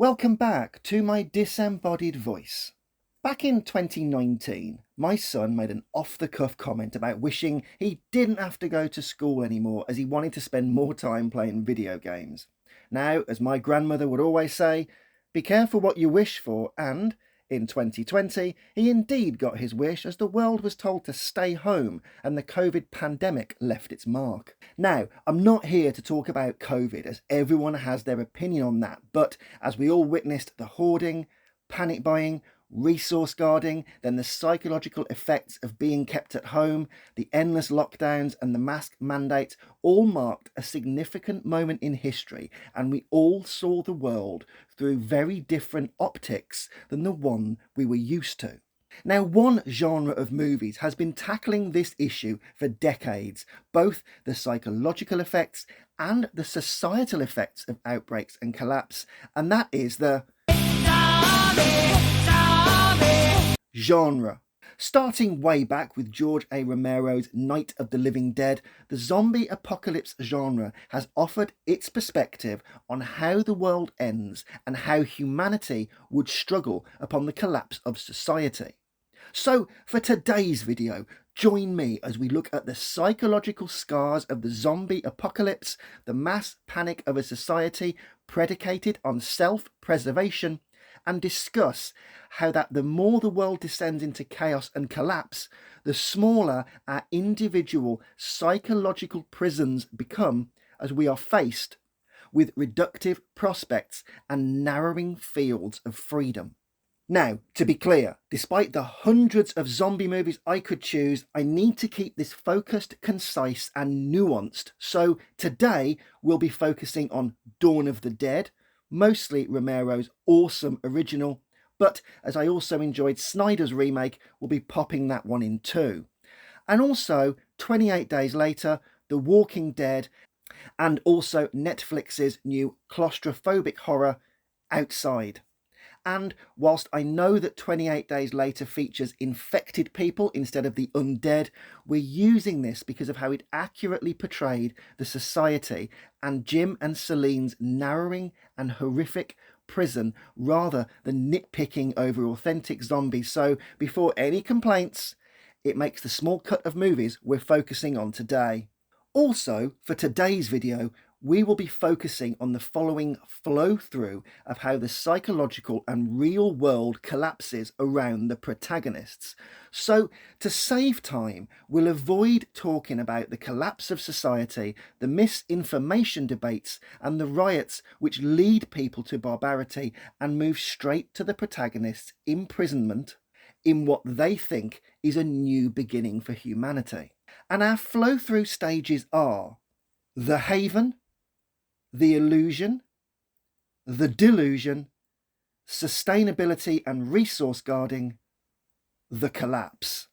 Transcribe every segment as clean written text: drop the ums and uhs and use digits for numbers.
Welcome back to my disembodied voice. Back in 2019, my son made an off-the-cuff comment about wishing he didn't have to go to school anymore as he wanted to spend more time playing video games. Now, as my grandmother would always say, be careful what you wish for, and in 2020, he indeed got his wish as the world was told to stay home and the COVID pandemic left its mark. Now, I'm not here to talk about COVID as everyone has their opinion on that, but as we all witnessed the hoarding, panic buying, resource guarding, then the psychological effects of being kept at home, the endless lockdowns and the mask mandates all marked a significant moment in history, and we all saw the world through very different optics than the one we were used to. Now, one genre of movies has been tackling this issue for decades, both the psychological effects and the societal effects of outbreaks and collapse, and that is the genre. Starting way back with George A. Romero's Night of the Living Dead, the zombie apocalypse genre has offered its perspective on how the world ends and how humanity would struggle upon the collapse of society. So, for today's video, join me as we look at the psychological scars of the zombie apocalypse, the mass panic of a society predicated on self-preservation, and discuss how that the more the world descends into chaos and collapse, the smaller our individual psychological prisons become as we are faced with reductive prospects and narrowing fields of freedom. Now, to be clear, despite the hundreds of zombie movies I could choose, I need to keep this focused, concise and nuanced. So today we'll be focusing on Dawn of the Dead, mostly Romero's awesome original, but as I also enjoyed Snyder's remake, we'll be popping that one in too. And also 28 Days Later, The Walking Dead, and also Netflix's new claustrophobic horror, Outside. And whilst I know that 28 Days Later features infected people instead of the undead, we're using this because of how it accurately portrayed the society and Jim and Celine's narrowing and horrific prison rather than nitpicking over authentic zombies. So before any complaints, it makes the small cut of movies we're focusing on today. Also, for today's video, we will be focusing on the following flow through of how the psychological and real world collapses around the protagonists. So, to save time, we'll avoid talking about the collapse of society, the misinformation debates, and the riots which lead people to barbarity, and move straight to the protagonists' imprisonment in what they think is a new beginning for humanity. And our flow through stages are the haven, the illusion, the delusion, sustainability and resource guarding, the collapse.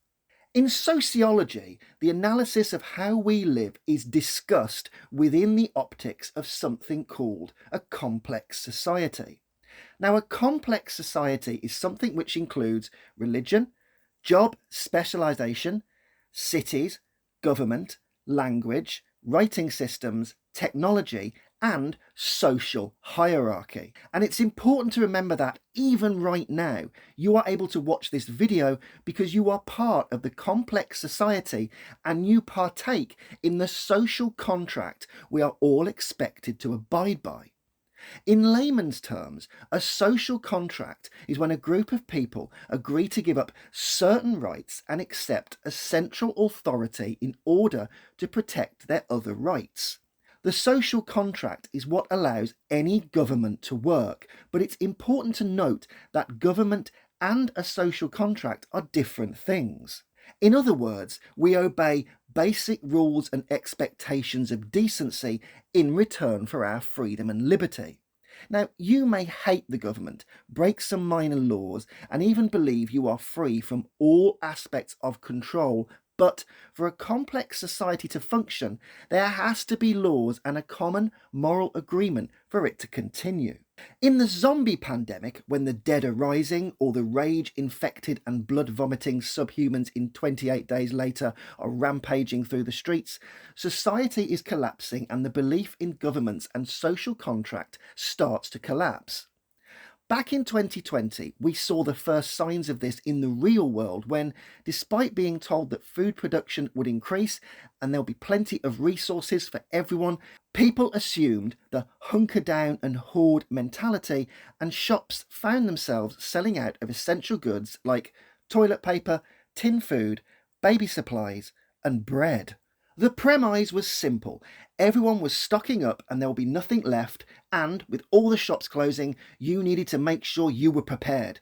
In sociology, the analysis of how we live is discussed within the optics of something called a complex society. Now, a complex society is something which includes religion, job specialisation, cities, government, language, writing systems, technology, and social hierarchy. And it's important to remember that even right now, you are able to watch this video because you are part of the complex society and you partake in the social contract we are all expected to abide by. In layman's terms, a social contract is when a group of people agree to give up certain rights and accept a central authority in order to protect their other rights. The social contract is what allows any government to work, but it's important to note that government and a social contract are different things. In other words, we obey basic rules and expectations of decency in return for our freedom and liberty. Now, you may hate the government, break some minor laws, and even believe you are free from all aspects of control, but for a complex society to function, there has to be laws and a common moral agreement for it to continue. In the zombie pandemic, when the dead are rising, or the rage-infected and blood-vomiting subhumans in 28 Days Later are rampaging through the streets, society is collapsing and the belief in governments and social contract starts to collapse. Back in 2020, we saw the first signs of this in the real world when, despite being told that food production would increase and there'll be plenty of resources for everyone, people assumed the hunker down and hoard mentality, and shops found themselves selling out of essential goods like toilet paper, tin food, baby supplies, and bread. The premise was simple. Everyone was stocking up and there will be nothing left, and with all the shops closing, you needed to make sure you were prepared.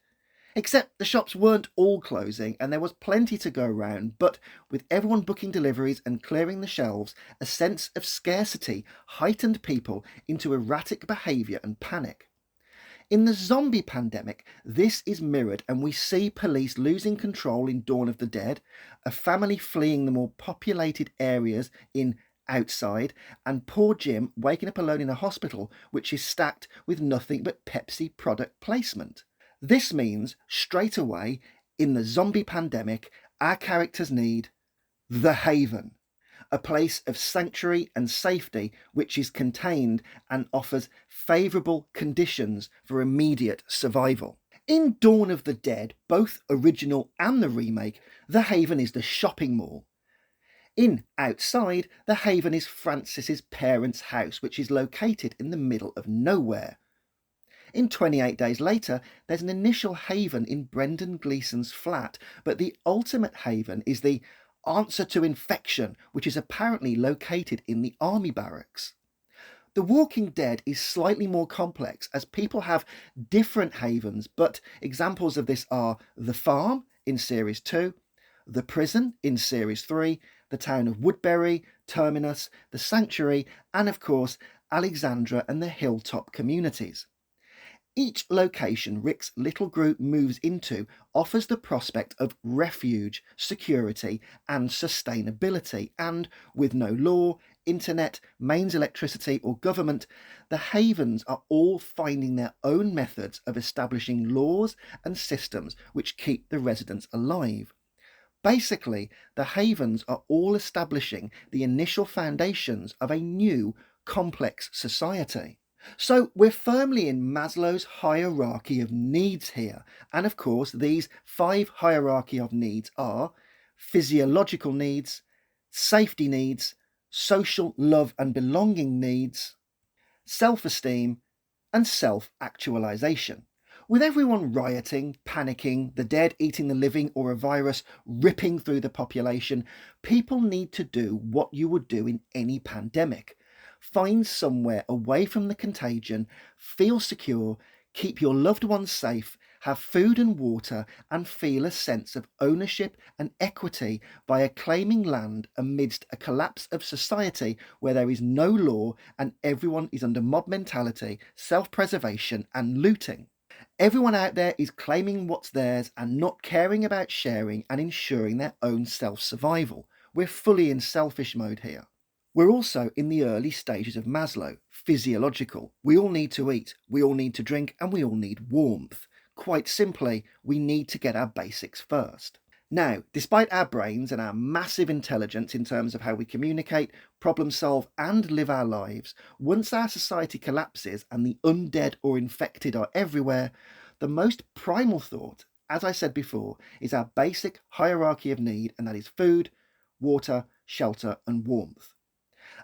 Except the shops weren't all closing and there was plenty to go around, but with everyone booking deliveries and clearing the shelves, a sense of scarcity heightened people into erratic behaviour and panic. In the zombie pandemic, this is mirrored, and we see police losing control in Dawn of the Dead, a family fleeing the more populated areas in Outside, and poor Jim waking up alone in a hospital which is stacked with nothing but Pepsi product placement. This means, straight away, in the zombie pandemic, our characters need the Haven, a place of sanctuary and safety which is contained and offers favourable conditions for immediate survival. In Dawn of the Dead, both original and the remake, the Haven is the shopping mall. In Outside, the Haven is Francis's parents' house, which is located in the middle of nowhere. In 28 Days Later, there's an initial haven in Brendan Gleeson's flat, but the ultimate haven is the answer to infection, which is apparently located in the army barracks. The Walking Dead is slightly more complex as people have different havens, but examples of this are the farm in Series 2, the prison in Series 3, the town of Woodbury, Terminus, the Sanctuary, and of course Alexandra and the Hilltop communities. Each location Rick's little group moves into offers the prospect of refuge, security, and sustainability, and with no law, internet, mains electricity, or government, the havens are all finding their own methods of establishing laws and systems which keep the residents alive. Basically, the havens are all establishing the initial foundations of a new, complex society. So we're firmly in Maslow's hierarchy of needs here, and of course these 5 hierarchy of needs are physiological needs, safety needs, social love and belonging needs, self-esteem, and self-actualization. With everyone rioting, panicking, the dead eating the living, or a virus ripping through the population, people need to do what you would do in any pandemic. Find somewhere away from the contagion, feel secure, keep your loved ones safe, have food and water, and feel a sense of ownership and equity via claiming land amidst a collapse of society where there is no law and everyone is under mob mentality, self-preservation, and looting. Everyone out there is claiming what's theirs and not caring about sharing and ensuring their own self-survival. We're fully in selfish mode here. We're also in the early stages of Maslow, physiological. We all need to eat, we all need to drink, and we all need warmth. Quite simply, we need to get our basics first. Now, despite our brains and our massive intelligence in terms of how we communicate, problem solve, and live our lives, once our society collapses and the undead or infected are everywhere, the most primal thought, as I said before, is our basic hierarchy of need, and that is food, water, shelter, and warmth.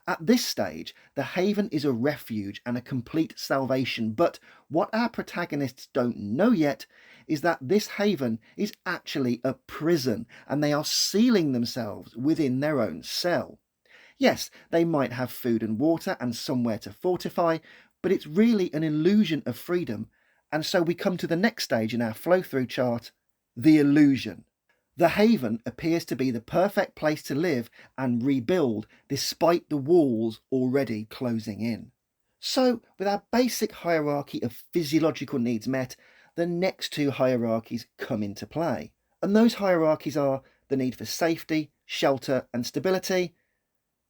At this stage, the haven is a refuge and a complete salvation, but what our protagonists don't know yet is that this haven is actually a prison, and they are sealing themselves within their own cell. Yes, they might have food and water and somewhere to fortify, but it's really an illusion of freedom, and so we come to the next stage in our flow-through chart, the illusion. The haven appears to be the perfect place to live and rebuild despite the walls already closing in. So, with our basic hierarchy of physiological needs met, the next 2 hierarchies come into play. And those hierarchies are the need for safety, shelter, and stability,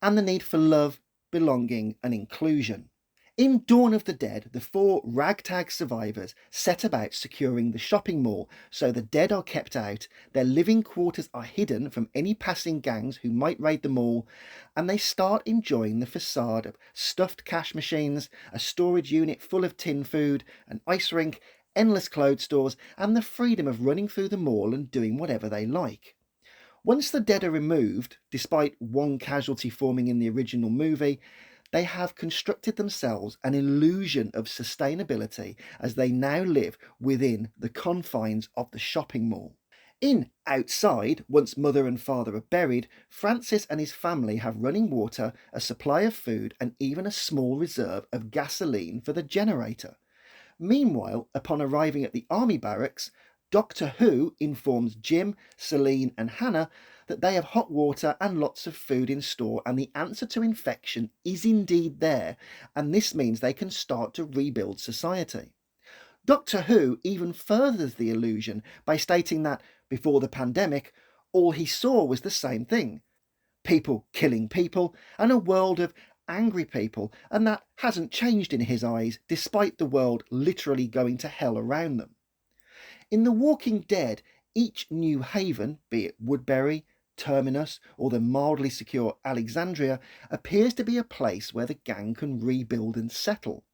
and the need for love, belonging, and inclusion. In Dawn of the Dead, the 4 ragtag survivors set about securing the shopping mall so the dead are kept out, their living quarters are hidden from any passing gangs who might raid the mall, and they start enjoying the facade of stuffed cash machines, a storage unit full of tin food, an ice rink, endless clothes stores, and the freedom of running through the mall and doing whatever they like. Once the dead are removed, despite one casualty forming in the original movie, they have constructed themselves an illusion of sustainability as they now live within the confines of the shopping mall. In Outside, once mother and father are buried, Francis and his family have running water, a supply of food, and even a small reserve of gasoline for the generator. Meanwhile, upon arriving at the army barracks, Doctor Who informs Jim, Celine, and Hannah that they have hot water and lots of food in store, and the answer to infection is indeed there, and this means they can start to rebuild society. Doctor Who even furthers the illusion by stating that, before the pandemic, all he saw was the same thing: people killing people and a world of angry people, and that hasn't changed in his eyes, despite the world literally going to hell around them. In The Walking Dead, each new haven, be it Woodbury, Terminus, or the mildly secure Alexandria, appears to be a place where the gang can rebuild and settle.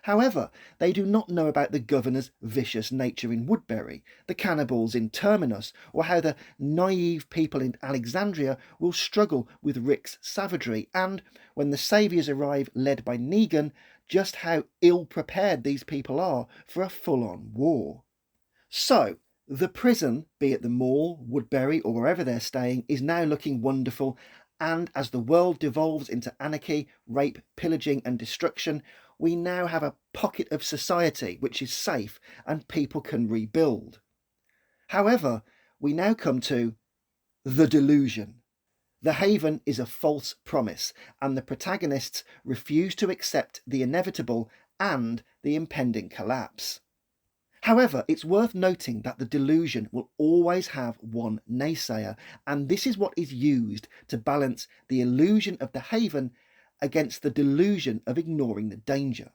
However, they do not know about the governor's vicious nature in Woodbury, the cannibals in Terminus, or how the naive people in Alexandria will struggle with Rick's savagery, and, when the saviours arrive led by Negan, just how ill-prepared these people are for a full-on war. So, the prison, be it the mall, Woodbury, or wherever they're staying, is now looking wonderful, and as the world devolves into anarchy, rape, pillaging, and destruction, we now have a pocket of society which is safe and people can rebuild. However, we now come to the delusion. The haven is a false promise, and the protagonists refuse to accept the inevitable and the impending collapse. However, it's worth noting that the delusion will always have one naysayer, and this is what is used to balance the illusion of the haven against the delusion of ignoring the danger.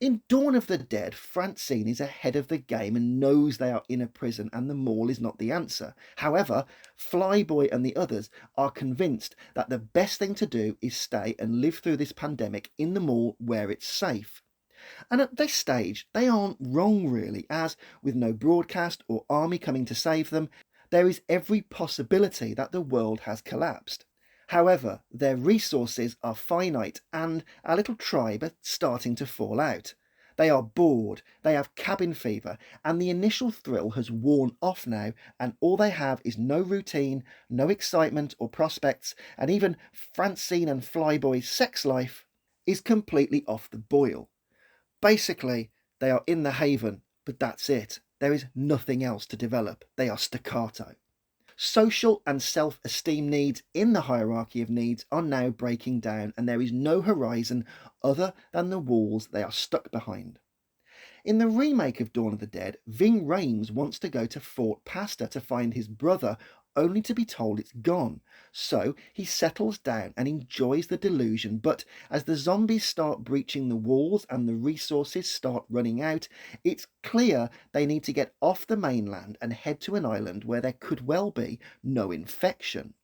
In Dawn of the Dead, Francine is ahead of the game and knows they are in a prison and the mall is not the answer. However, Flyboy and the others are convinced that the best thing to do is stay and live through this pandemic in the mall where it's safe. And at this stage, they aren't wrong really, as with no broadcast or army coming to save them, there is every possibility that the world has collapsed. However, their resources are finite and our little tribe are starting to fall out. They are bored, they have cabin fever, and the initial thrill has worn off now, and all they have is no routine, no excitement or prospects, and even Francine and Flyboy's sex life is completely off the boil. Basically, they are in the haven, but that's it. There is nothing else to develop. They are staccato. Social and self-esteem needs in the hierarchy of needs are now breaking down, and there is no horizon other than the walls they are stuck behind. In the remake of Dawn of the Dead, Ving Rhames wants to go to Fort Pastor to find his brother, only to be told it's gone. So he settles down and enjoys the delusion, but as the zombies start breaching the walls and the resources start running out, it's clear they need to get off the mainland and head to an island where there could well be no infection.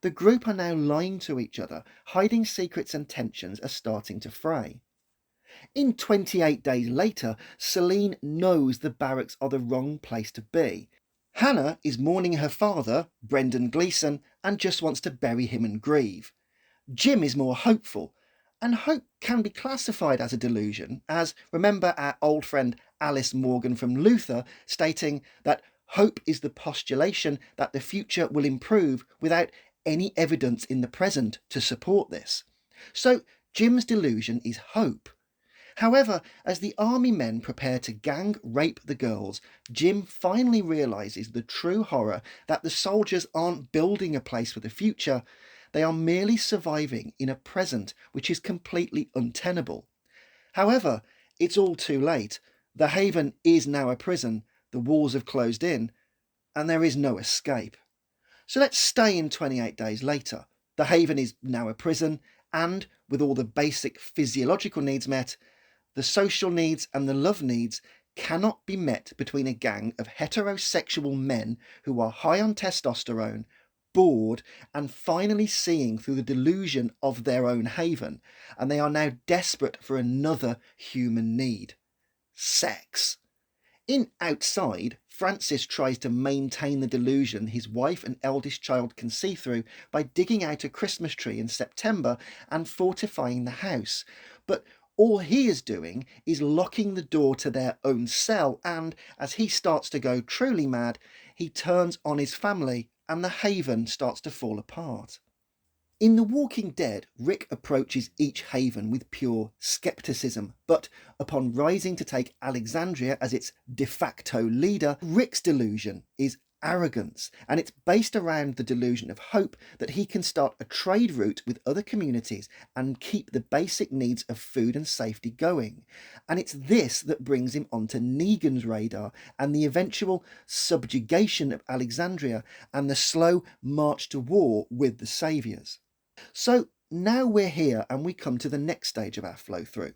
The group are now lying to each other, hiding secrets, and tensions are starting to fray. In 28 Days Later, Celine knows the barracks are the wrong place to be. Hannah is mourning her father, Brendan Gleeson, and just wants to bury him and grieve. Jim is more hopeful, and hope can be classified as a delusion, as remember our old friend Alice Morgan from Luther stating that hope is the postulation that the future will improve without any evidence in the present to support this. So Jim's delusion is hope. However, as the army men prepare to gang rape the girls, Jim finally realises the true horror that the soldiers aren't building a place for the future, they are merely surviving in a present which is completely untenable. However, it's all too late. The haven is now a prison, the walls have closed in, and there is no escape. So let's stay in 28 Days Later. The haven is now a prison, and with all the basic physiological needs met, the social needs and the love needs cannot be met between a gang of heterosexual men who are high on testosterone, bored, and finally seeing through the delusion of their own haven, and they are now desperate for another human need: sex. In Outside, Francis tries to maintain the delusion his wife and eldest child can see through by digging out a Christmas tree in September and fortifying the house. But all he is doing is locking the door to their own cell, and as he starts to go truly mad, he turns on his family and the haven starts to fall apart. In The Walking Dead, Rick approaches each haven with pure skepticism, but upon rising to take Alexandria as its de facto leader, Rick's delusion is arrogance, and it's based around the delusion of hope that he can start a trade route with other communities and keep the basic needs of food and safety going. And it's this that brings him onto Negan's radar and the eventual subjugation of Alexandria and the slow march to war with the Saviours. So now we're here and we come to the next stage of our flow through: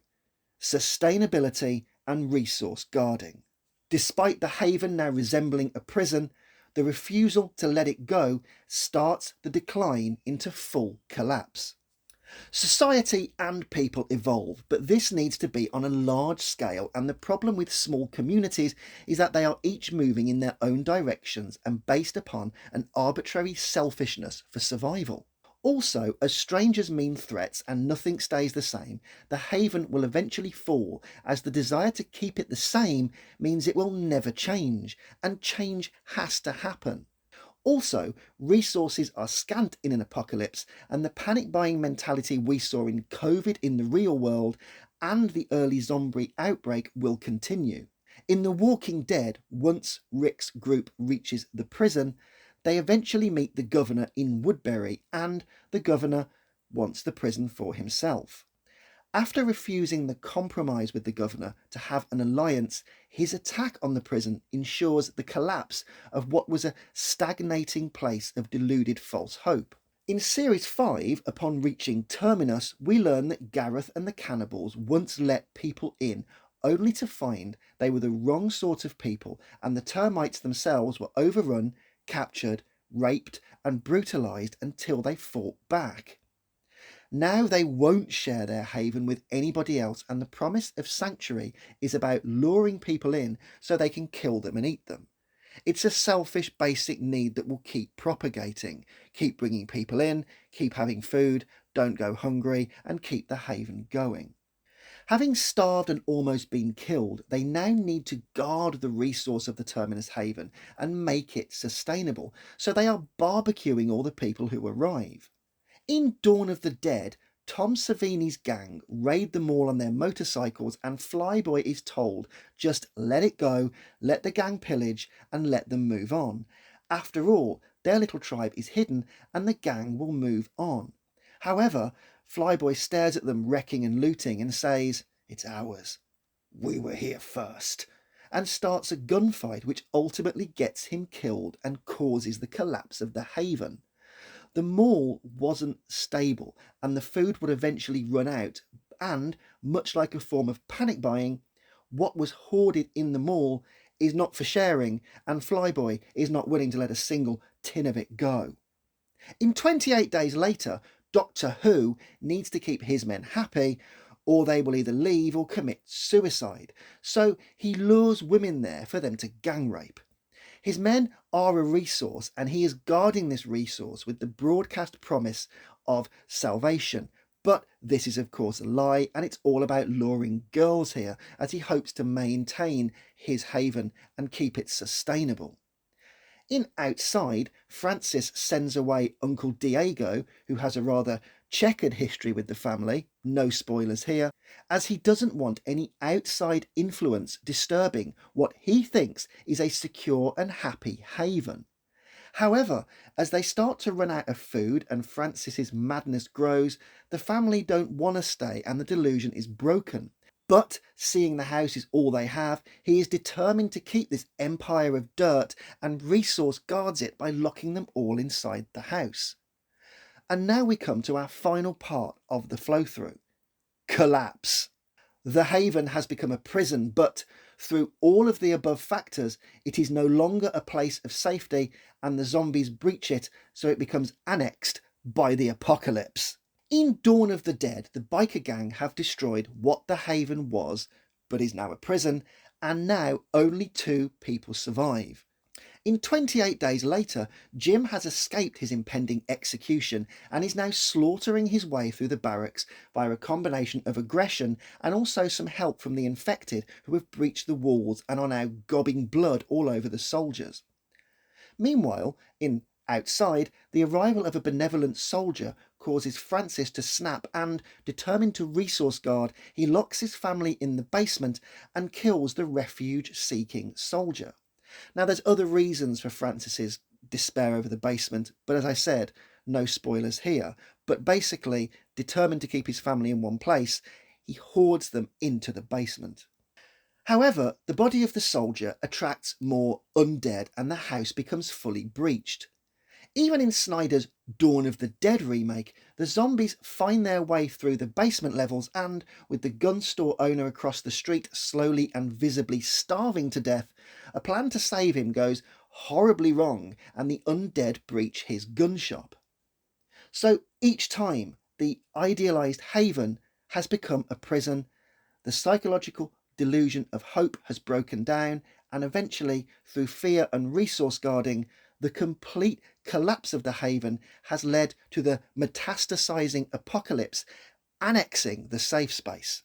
sustainability and resource guarding. Despite the haven now resembling a prison, the refusal to let it go starts the decline into full collapse. Society and people evolve, but this needs to be on a large scale, and the problem with small communities is that they are each moving in their own directions and based upon an arbitrary selfishness for survival. Also, as strangers mean threats and nothing stays the same, the haven will eventually fall, as the desire to keep it the same means it will never change, and change has to happen. Also, resources are scant in an apocalypse, and the panic buying mentality we saw in COVID in the real world and the early zombie outbreak will continue. In The Walking Dead, once Rick's group reaches the prison, they eventually meet the governor in Woodbury, and the governor wants the prison for himself. After refusing the compromise with the governor to have an alliance, his attack on the prison ensures the collapse of what was a stagnating place of deluded false hope. In Series 5, upon reaching Terminus, we learn that Gareth and the cannibals once let people in, only to find they were the wrong sort of people, and the termites themselves were overrun, captured, raped, and brutalised until they fought back. Now they won't share their haven with anybody else, and the promise of sanctuary is about luring people in so they can kill them and eat them. It's a selfish basic need that will keep propagating, keep bringing people in, keep having food, don't go hungry, and keep the haven going. Having starved and almost been killed, they now need to guard the resource of the Terminus Haven and make it sustainable, so they are barbecuing all the people who arrive. In Dawn of the Dead, Tom Savini's gang raid the mall on their motorcycles, and Flyboy is told, just let it go, let the gang pillage, and let them move on. After all, their little tribe is hidden, and the gang will move on. However, Flyboy stares at them wrecking and looting and says, "It's ours. We were here first," and starts a gunfight which ultimately gets him killed and causes the collapse of the haven. The mall wasn't stable, and the food would eventually run out, and, much like a form of panic buying, what was hoarded in the mall is not for sharing, and Flyboy is not willing to let a single tin of it go. In 28 Days Later, Doctor Who needs to keep his men happy, or they will either leave or commit suicide, so he lures women there for them to gang rape. His men are a resource, and he is guarding this resource with the broadcast promise of salvation. But this is of course a lie, and it's all about luring girls here, as he hopes to maintain his haven and keep it sustainable. In Outside, Francis sends away Uncle Diego, who has a rather checkered history with the family, no spoilers here, as he doesn't want any outside influence disturbing what he thinks is a secure and happy haven. However, as they start to run out of food and Francis's madness grows, the family don't want to stay and the delusion is broken. But seeing the house is all they have, he is determined to keep this empire of dirt and resource guards it by locking them all inside the house. And now we come to our final part of the flow through: collapse. The haven has become a prison, but through all of the above factors, it is no longer a place of safety, and the zombies breach it, so it becomes annexed by the apocalypse. In Dawn of the Dead, the biker gang have destroyed what the haven was, but is now a prison, and now only 2 people survive. In 28 days later, Jim has escaped his impending execution and is now slaughtering his way through the barracks via a combination of aggression and also some help from the infected who have breached the walls and are now gobbing blood all over the soldiers. Meanwhile, outside, the arrival of a benevolent soldier causes Francis to snap and, determined to resource guard, he locks his family in the basement and kills the refuge-seeking soldier. Now, there's other reasons for Francis's despair over the basement, but as I said, no spoilers here. But basically, determined to keep his family in one place, he hoards them into the basement. However, the body of the soldier attracts more undead and the house becomes fully breached. Even in Snyder's Dawn of the Dead remake, the zombies find their way through the basement levels and, with the gun store owner across the street slowly and visibly starving to death, a plan to save him goes horribly wrong and the undead breach his gun shop. So each time, the idealised haven has become a prison, the psychological delusion of hope has broken down, and eventually, through fear and resource guarding, the complete collapse of the haven has led to the metastasizing apocalypse annexing the safe space.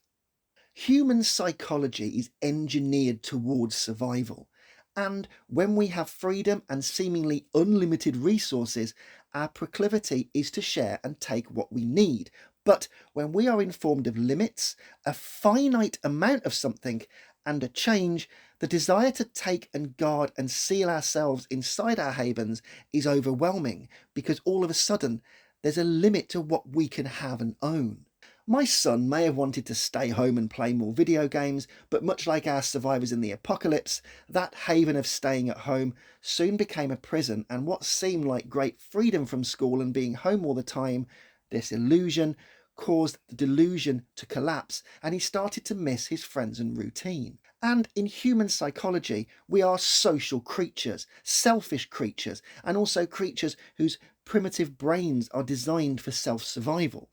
Human psychology is engineered towards survival, and when we have freedom and seemingly unlimited resources, our proclivity is to share and take what we need. But when we are informed of limits, a finite amount of something, and a change, the desire to take and guard and seal ourselves inside our havens is overwhelming, because all of a sudden there's a limit to what we can have and own. My son may have wanted to stay home and play more video games, but much like our survivors in the apocalypse, that haven of staying at home soon became a prison, and what seemed like great freedom from school and being home all the time, this illusion, caused the delusion to collapse, and he started to miss his friends and routine. And in human psychology, we are social creatures, selfish creatures, and also creatures whose primitive brains are designed for self-survival.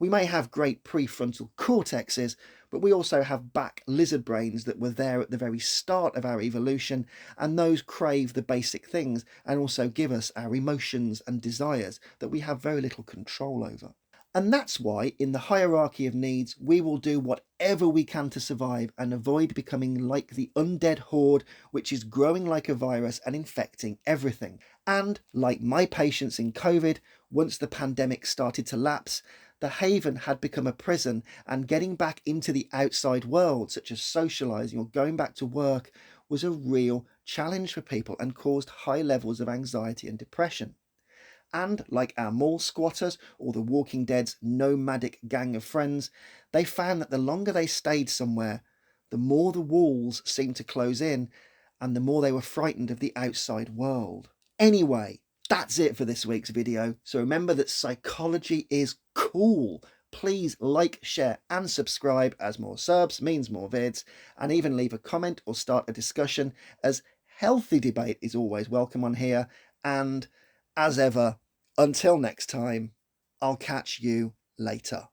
We may have great prefrontal cortexes, but we also have back lizard brains that were there at the very start of our evolution, and those crave the basic things and also give us our emotions and desires that we have very little control over. And that's why, in the hierarchy of needs, we will do whatever we can to survive and avoid becoming like the undead horde, which is growing like a virus and infecting everything. And, like my patients in COVID, once the pandemic started to lapse, the haven had become a prison, and getting back into the outside world, such as socialising or going back to work, was a real challenge for people and caused high levels of anxiety and depression. And like our mall squatters or the Walking Dead's nomadic gang of friends, they found that the longer they stayed somewhere, the more the walls seemed to close in and the more they were frightened of the outside world. Anyway, that's it for this week's video. So remember that psychology is cool. Please like, share and subscribe, as more subs means more vids, and even leave a comment or start a discussion, as healthy debate is always welcome on here. And as ever, until next time, I'll catch you later.